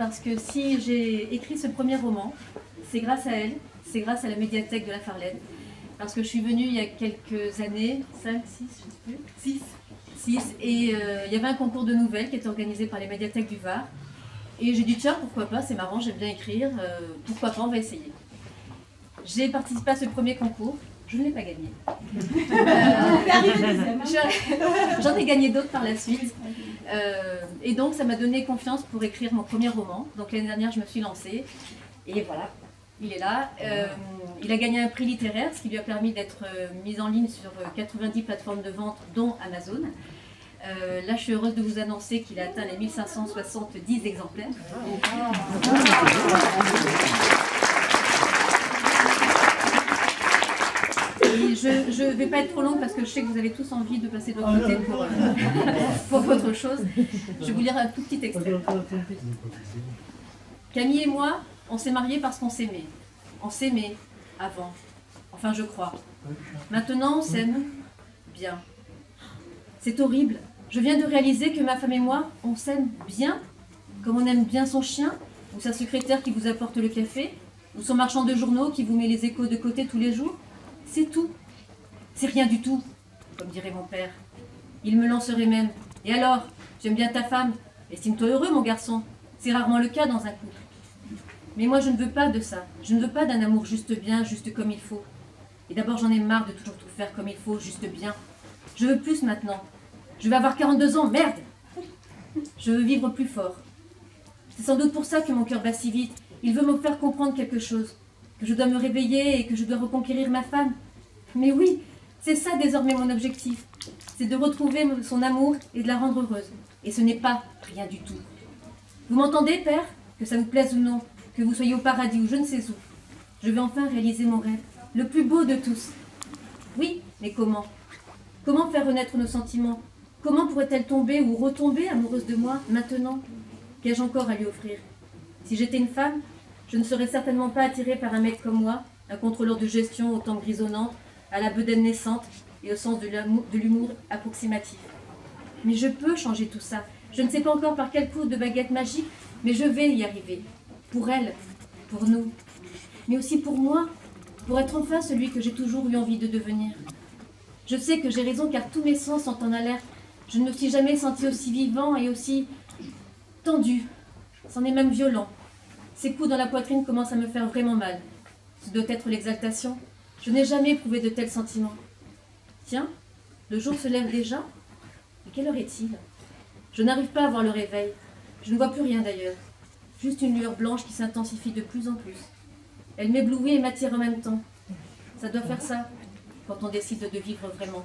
parce que si j'ai écrit ce premier roman, c'est grâce à elle, c'est grâce à la médiathèque de La Farlène. Parce que je suis venue il y a quelques années, 5, 6, je ne sais plus, 6, et il y avait un concours de nouvelles qui était organisé par les médiathèques du Var. Et j'ai dit tiens, pourquoi pas, c'est marrant, j'aime bien écrire, pourquoi pas, on va essayer. J'ai participé à ce premier concours, je ne l'ai pas gagné. J'en ai gagné d'autres par la suite. Et donc ça m'a donné confiance pour écrire mon premier roman. Donc l'année dernière, je me suis lancée. Et voilà, il est là. Il a gagné un prix littéraire, ce qui lui a permis d'être mis en ligne sur 90 plateformes de vente, dont Amazon. Là, je suis heureuse de vous annoncer qu'il a atteint les 1570 exemplaires. Et je ne vais pas être trop longue parce que je sais que vous avez tous envie de passer de l'autre côté pour autre chose. Je vais vous lire un tout petit extrait. Camille et moi, on s'est mariés parce qu'on s'aimait. On s'aimait avant. Enfin, je crois. Maintenant, on s'aime bien. C'est horrible. Je viens de réaliser que ma femme et moi, on s'aime bien, comme on aime bien son chien, ou sa secrétaire qui vous apporte le café, ou son marchand de journaux qui vous met les échos de côté tous les jours. C'est tout. C'est rien du tout, comme dirait mon père. Il me lancerait même. Et alors, j'aime bien ta femme. Estime-toi heureux, mon garçon. C'est rarement le cas dans un couple. Mais moi, je ne veux pas de ça. Je ne veux pas d'un amour juste bien, juste comme il faut. Et d'abord, j'en ai marre de toujours tout faire comme il faut, juste bien. Je veux plus maintenant. Je vais avoir 42 ans, merde! Je veux vivre plus fort. C'est sans doute pour ça que mon cœur bat si vite. Il veut me faire comprendre quelque chose. Que je dois me réveiller et que je dois reconquérir ma femme. Mais oui, c'est ça désormais mon objectif. C'est de retrouver son amour et de la rendre heureuse. Et ce n'est pas rien du tout. Vous m'entendez, père? Que ça vous plaise ou non, que vous soyez au paradis ou je ne sais où. Je vais enfin réaliser mon rêve, le plus beau de tous. Oui, mais comment? Comment faire renaître nos sentiments? Comment pourrait-elle tomber ou retomber amoureuse de moi maintenant? Qu'ai-je encore à lui offrir? Si j'étais une femme, je ne serais certainement pas attirée par un mec comme moi, un contrôleur de gestion aux tempes grisonnantes, à la bedaine naissante et au sens de l'humour approximatif. Mais je peux changer tout ça. Je ne sais pas encore par quel coup de baguette magique, mais je vais y arriver. Pour elle, pour nous, mais aussi pour moi, pour être enfin celui que j'ai toujours eu envie de devenir. Je sais que j'ai raison car tous mes sens sont en alerte. Je ne me suis jamais sentie aussi vivant et aussi tendu. C'en est même violent. Ces coups dans la poitrine commencent à me faire vraiment mal. Ce doit être l'exaltation. Je n'ai jamais éprouvé de tels sentiments. Tiens, le jour se lève déjà. Et quelle heure est-il? Je n'arrive pas à voir le réveil. Je ne vois plus rien d'ailleurs. Juste une lueur blanche qui s'intensifie de plus en plus. Elle m'éblouit et m'attire en même temps. Ça doit faire ça quand on décide de vivre vraiment.